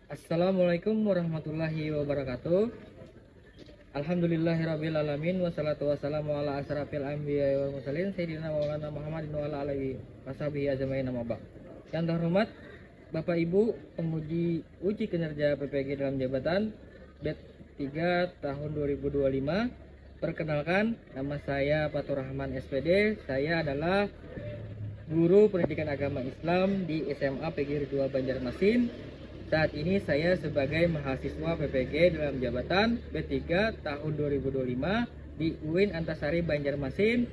Assalamualaikum warahmatullahi wabarakatuh. Alhamdulillahirrabbilalamin. Wassalatu wassalamu ala asrafil anbiya wal mursalin Sayyidina Maulana Muhammadin wa ala alihi washabihi ajmain amma ba'd. Yang terhormat Bapak Ibu penguji uji kinerja PPG dalam jabatan BET 3 tahun 2025. Perkenalkan, nama saya Fatur Rahman SPD. Saya adalah guru pendidikan agama Islam di SMA PGRI 2 Banjarmasin. Saat ini saya sebagai mahasiswa PPG dalam jabatan B3 tahun 2025 di UIN Antasari Banjarmasin,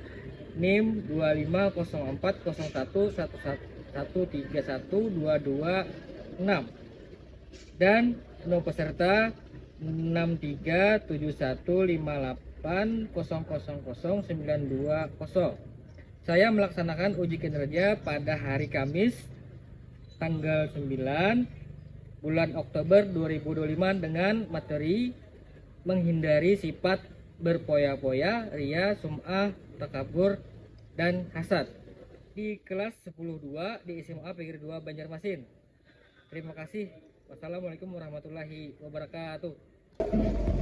NIM 25711131226 dan nomor peserta 637158000920. Saya melaksanakan uji kinerja pada hari Kamis tanggal 9 bulan Oktober 2025 dengan materi menghindari sifat berpoya-poya, ria, sum'ah, takabur, dan hasad di kelas 10-2 di SMA PGRI 2 Banjarmasin. Terima kasih. Wassalamualaikum warahmatullahi wabarakatuh.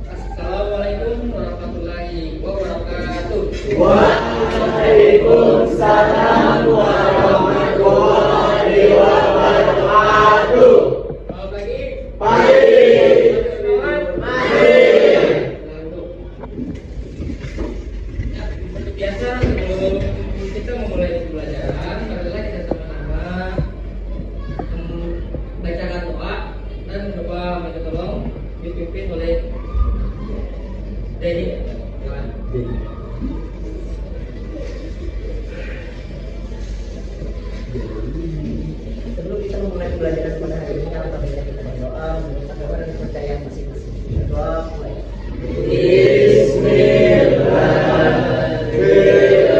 Assalamualaikum warahmatullahi wabarakatuh. Waalaikumsalam warahmatullahi wabarakatuh. Seperti biasa, sebelum kita memulai pembelajaran, marilah kita sama-sama membacakan doa dan berdoa minta tolong dipimpin oleh Dedi. Sebelum kita memulai pembelajaran pada hari ini, alhamdulillah kita berdoa meminta doa dan kepercayaan masing-masing. Doa mulai. Bismillahirrahmanirrahim.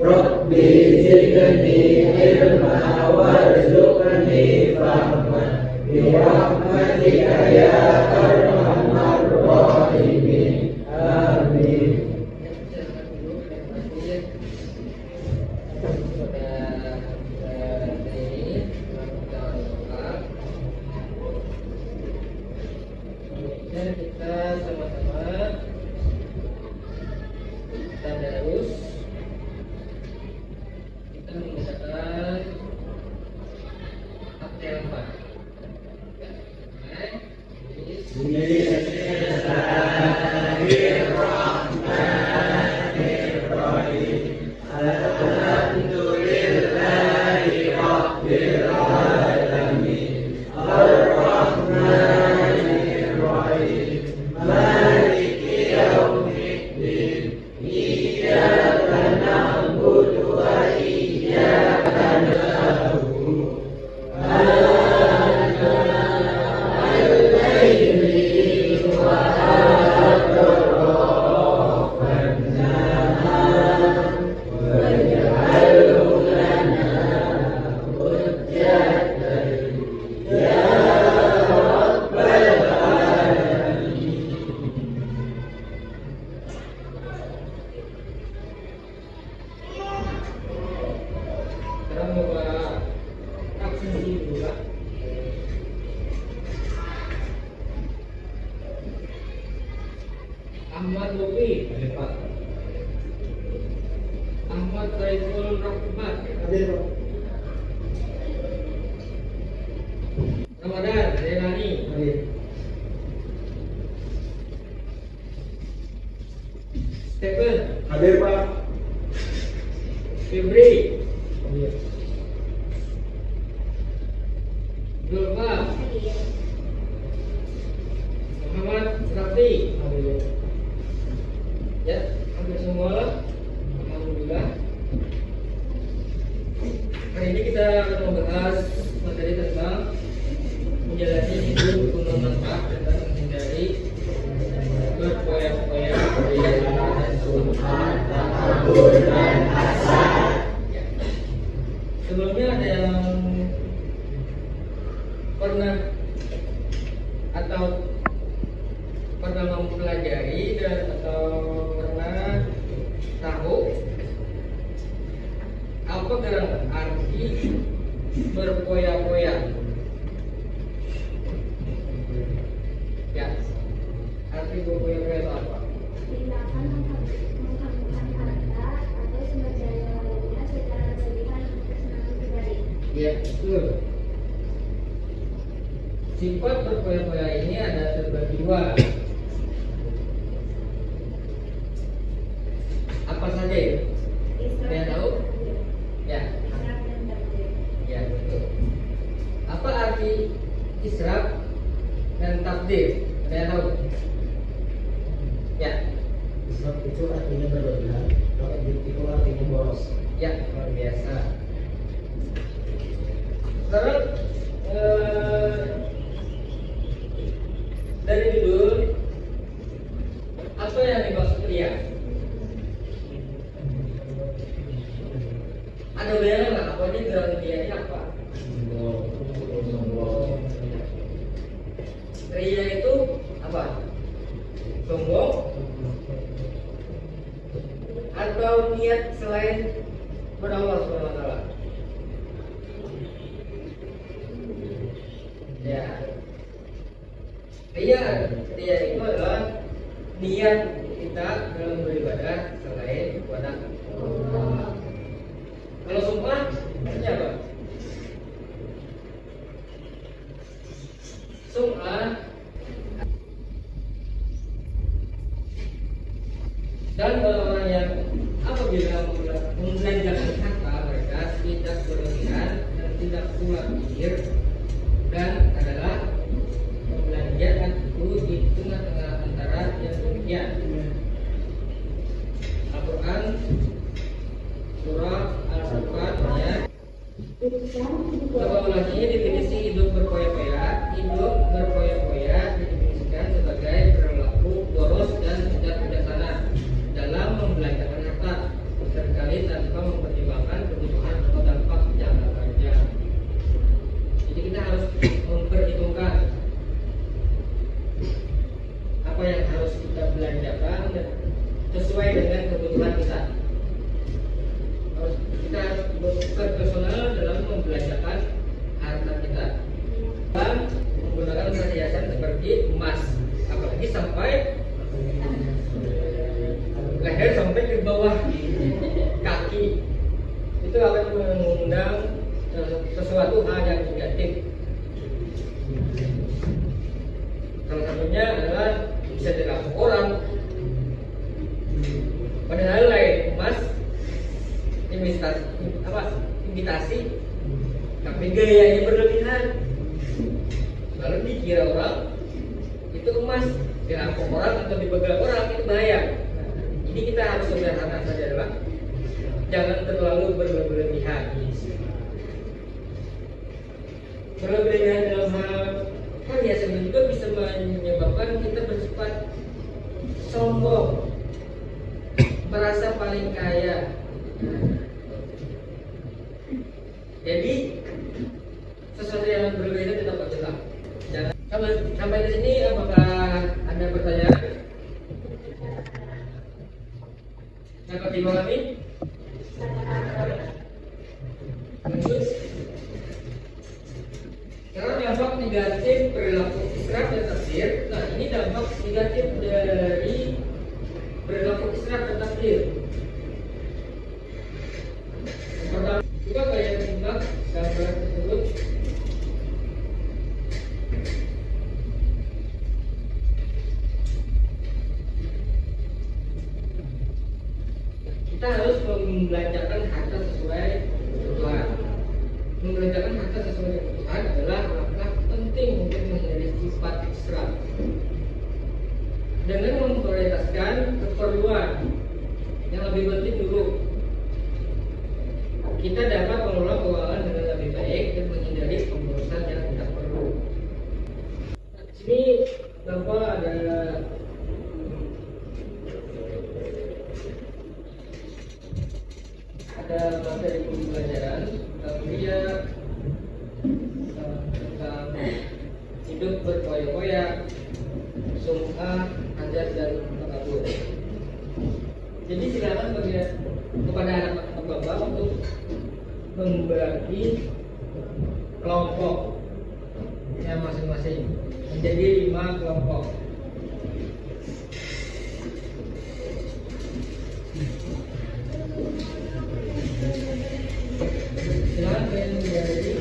Rabbi zidni ilma warzuqni fahma birahmatika ya arhamar rahimin. Amin. Dan kita sama-sama tadarus, kita membacakan At-Taubah. Bismillahirrahmanirrahim. Alhamdulillahi rabbil alamin. Ar-Rahmanir Rahim. Maliki yaumiddin. Iyyaka na'budu wa iyyaka nasta'in. Al-laili wa atrafan nahar waj'alhu lana hujjatan ya rabbal alamin. Sekarang coba absensi dulu Pak. Ahmad Lufi, Pak. Ahmad Saiful Rahmat, Ramadan Zainani, Stephen, Hadir Pak. Febri, Zulfa, Muhammad Rafi. Ya, hampir semua lah. Alhamdulillah. Hari ini kita akan membahas materi tentang menjalani hidup penuh manfaat dan menghindari berpoya-poya, ria, dan sum'ah, takabur, dan hasad. Ya. Sebelumnya ada yang pernah atau pernah mempelajari dan atau pernah tahu apa arti berpoya-poya? Ya, arti berpoya-poya itu apa? Tindakan menghabiskan harta atau sumber daya lainnya secara berlebihan untuk kesenangan pribadi. Ya, betul. Sifat berpoya-poya ini ada terbagi dua. Apa saja itu? Israf Yang dan tahu? takdir. Ya, Israf dan takdir. ya betul. Apa arti israf dan takdir? Ada yang tahu? Ya, Israf itu artinya berlebihan, takdir itu artinya boros. ya luar biasa. Sekarang dari judul apa yang dimaksud ria? Ada bayangan nggak apa aja gerakan ria ini apa? Ria itu apa? Sombong atau niat selain kepada Allah Subhanahu wa taala? Ya. Ria itu adalah niat kita dalam beribadah selain kepada Allah. Kalau sum'ah artinya apa? Sum'ah dan orang-orang yang apabila membelanjakan harta mereka tidak berlebihan dan tidak pula pikir, dan adalah pembelanjaan itu di tengah-tengah antara yang demikian. Al-Quran surah Al-Furqan ayat. Coba ulangi definisi hidup berpoya-poya. Hidup berpoya-poya didefinisikan sebagai perilaku boros dan tidak bijaksana dalam membelanjakan harta, seringkali tanpa mempertimbangkan kebutuhan atau dampak jangka panjang. Jadi kita harus memperhitungkan apa yang harus kita belanjakan dan sesuai dengan kebutuhan kita. Kita harus berpersonal dalam membelanjakan harta kita dan menggunakan perhiasan seperti emas, apalagi sampai leher sampai ke bawah kaki. Itu akan mengundang sesuatu hal yang negatif. Salah satunya adalah bisa dirampok orang. Padahal lain emas imitasi, tapi gayanya berlebihan. Lalu dikira orang itu emas, dirampok orang atau dibegal orang, itu bahaya. Jadi kita harus sederhana saja adalah jangan terlalu berlebihan. Berlebihan dalam hal perhiasan juga bisa menyebabkan kita bersifat sombong, merasa paling kaya. Jadi sesuatu yang berbeda tetap bagilah. Jangan sampai di sini. Apakah ada pertanyaan? Dapat dipahami? Lanjut. Sekarang dampak negatif perilaku israf dan takdir. Nah, ini dampak negatif dari perilaku israf dan takdir. Pertama, juga kayak menyimak gambaran tersebut. Kita harus membelanjakan harta sesuai kebutuhan. Membelanjakan harta sesuai kebutuhan adalah langkah penting untuk menghindari sifat israf. Dengan memprioritaskan keperluan yang lebih penting dulu, kita dapat mengelola keuangan dengan lebih baik dan menghindari pemborosan yang tidak perlu. Di sini Bapak ada materi pembelajaran tentang hidup berpoya-poya, sum'ah, hajat dan takabur. Jadi silakan kepada anak-anak Bapak untuk membagi kelompok yang masing-masing menjadi 5 kelompok. Silakan kalian menjadi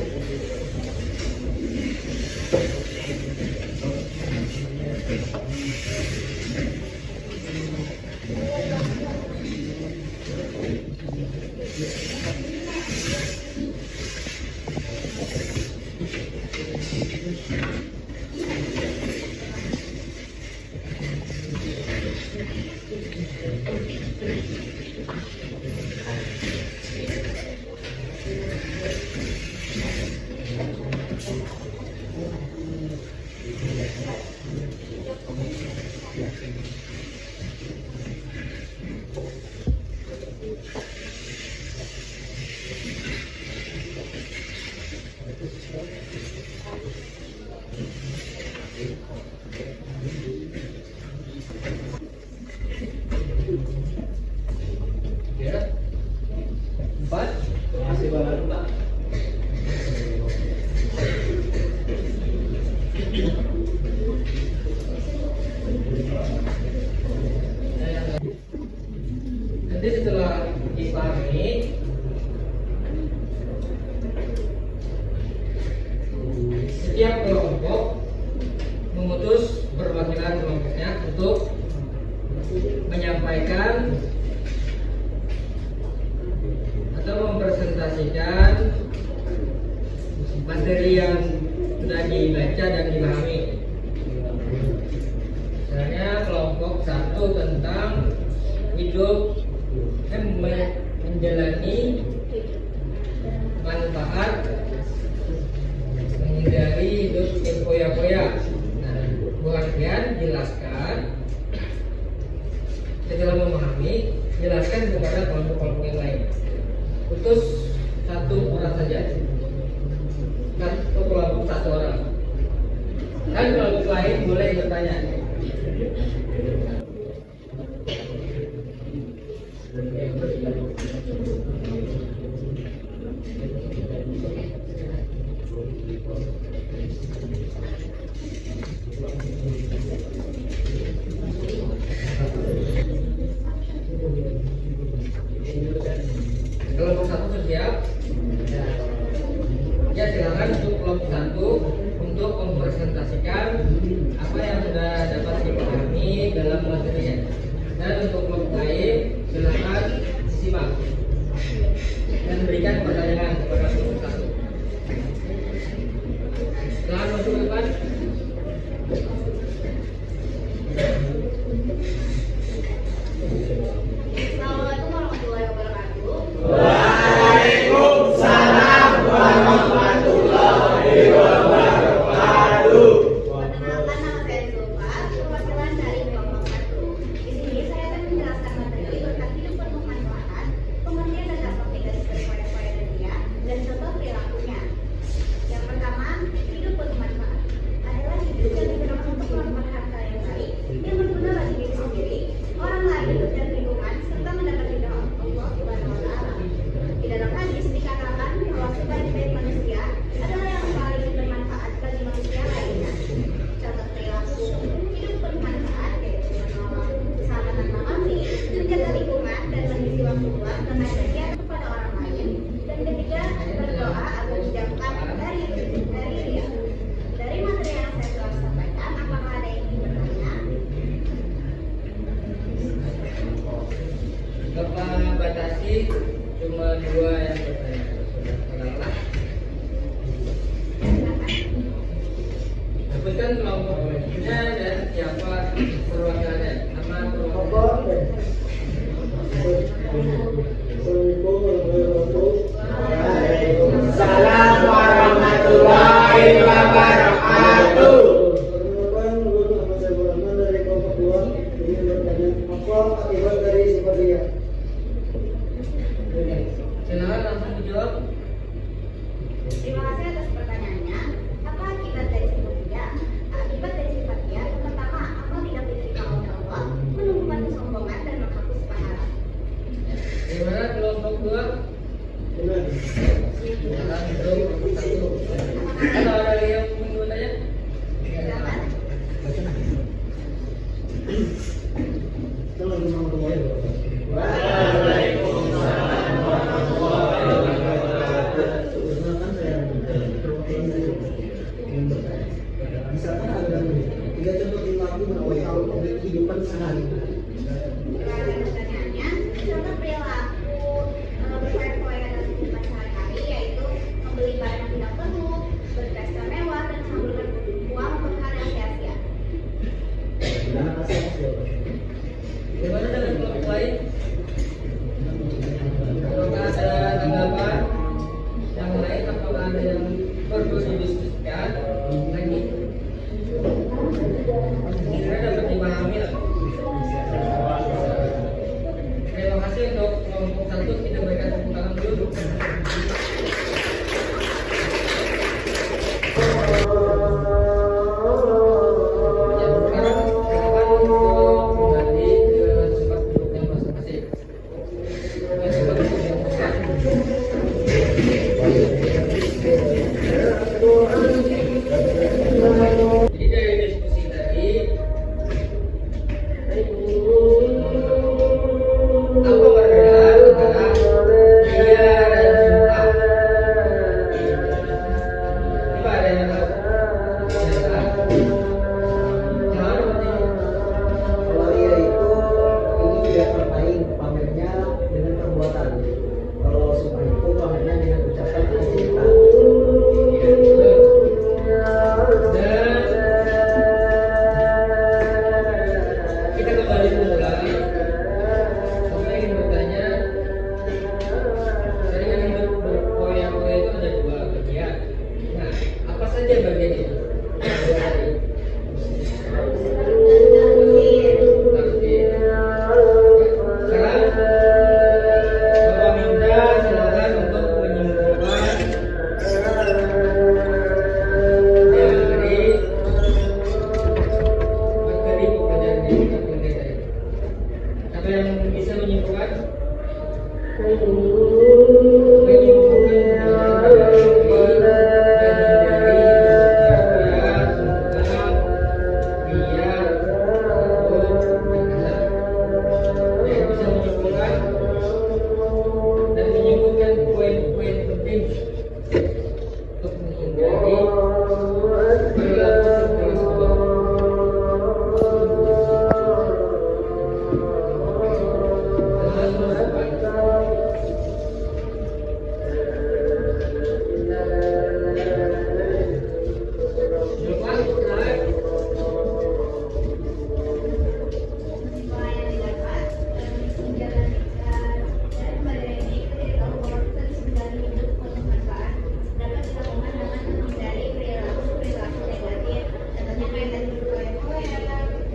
ya 4. Masih banget Pak. Nanti setelah dipahami, setiap kelompok memutus perwakilan kelompoknya untuk menyampaikan atau mempresentasikan materi yang sudah dibaca dan dipahami. Misalnya kelompok 1 tentang hidup menjalani manfaat menghindari hidup foya-foya. Nah, bukan kalian jelaskan setelah memahami, jelaskan kepada kelompok-kelompok yang lain. Putus 1 orang saja, satu kelompok 1 orang, dan kelompok lain boleh bertanya. Kelompok 1 siap? Ya, silakan untuk kelompok 1 untuk mempresentasikan apa yang sudah dapat dipahami dalam materinya. Dan untuk kelompok lain silakan simak dan berikan pertanyaan kepada kelompok 1. Silakan masuk ke depan. Assalamualaikum warahmatullahi wabarakatuh. Waalaikumsalam warahmatullahi wabarakatuh. Perkenalkan, nama saya Zulfa, perwakilan dari kelompok 1. Di sini saya akan menjelaskan materi tentang hidup penuh manfaat, pengertian dan dampak negatif dari foya-foya dunia, dan contoh perilakunya. Yang pertama, hidup penuh manfaat adalah hidup yang digunakan untuk melakukan harta yang baik, yang berguna bagi diri sendiri, orang lain, dan lingkungan, serta mendapat ridha Allah Subhanahu wa Ta'ala. Di dalam hadis dikatakan bahwa sebaik-baik manusia adalah yang paling bermanfaat bagi manusia lainnya. Contoh perilaku hidup bermanfaat yaitu menolong, sahabat memahami, menjaga lingkungan, dan mengisi waktu luang dengan kegiatan kepada orang lain. Dan ketiga, berdoa agar dijauhkan dari ria. Dari materi yang saya telah sampaikan, apakah ada yang ingin bertanya? Bapak batasi cuma 2 yang bertanya. Sudah tenanglah. Sebutkan kelompoknya dan siapa perwakilannya. Nama perwakilan. Waalaikumsalam warahmatullahi wabarakatuh. Perkenalkan, nama saya Burahman dari kelompok 2. Ingin bertanya, apa akibat dari sifat ria? Silakan langsung dijawab. Terima kasih atas pertanyaannya. Apa akibat dari sifat ria? Akibat dari sifat ria, pertama, amal tidak diterima oleh Allah, menumbuhkan kesombongan dan menghapus pahala. Bagaimana kehidupan sehari-hari. Pertanyaannya, contoh perilaku berfoya-foya dalam kehidupan sehari-hari yaitu membeli barang yang tidak perlu, berpesta mewah, dan menghabiskan uang untuk hal yang sia-sia. Terima kasih. Bagaimana dengan kelompok lain? Apakah ada tanggapan yang lain atau ada yang perlu didiskusikan lagi? Kira dapat dipahami lah. Terima kasih untuk kelompok satu, kita berikan tepuk tangan dulu. Ya, sekarang silakan untuk kembali ke tempat duduknya masing-masing. Ke tempat duduknya masing-masing. Jadi dari diskusi tadi, apa perbedaan antara dia dan cinta? Coba ada yang tahu? Cinta. Jangan berarti. Kalau ia itu ini tidak bermain pamernya dengan perbuatan. Kalau suka itu pamernya dengan ucapan cinta. Iya, betul. Dan kita kembali pula. Saya ingin bertanya, dari yang hidup berfoya-foya itu ada dua bagian. Nah, apa saja bagian itu? Takdir. Sekarang Bapak minta silakan untuk menyimpulkan dari materi pelajaran yang kita kuliah tadi. Apa yang bisa menyimpulkan? Dan menyimpulkan poin-poin penting untuk menghindari perilaku seperti itu. Kesimpulan yang didapat menjalankan dan badan ini dari kaum kesimpulan hidup penuh manfaat dapat dilakukan dengan menghindari perilaku negatif, contohnya kayak tadi berfoya-foya,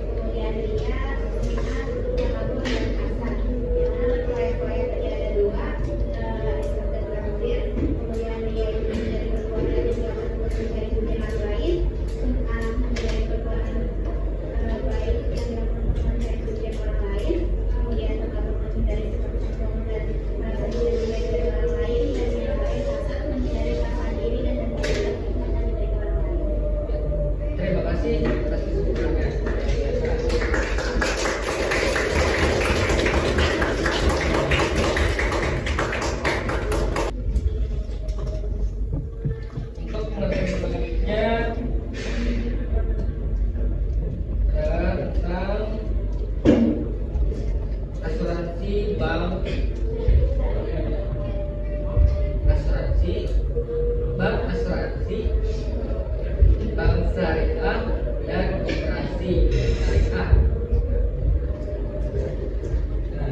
kemudian riya, minat, takabur, dan hasad. Yang mana berfoya-foya tadi ada dua, isbat dan takbir. Kemudian riya itu menjadi perbuatan yang dilakukan untuk mencari pujian orang lain, menjadi perbuatan baik yang dilakukan untuk mencari pujian orang lain, kemudian takabur menghindari sifat sombong dan merasa diri lebih baik dari orang lain, dan yang lain hasad menghindari perasaan diri dan mencari kenikmatan dari orang lain. Terima kasih atas kesimpulannya. Untuk materi selanjutnya tentang asuransi bank, bank syariah dan operasi syariah. Nah,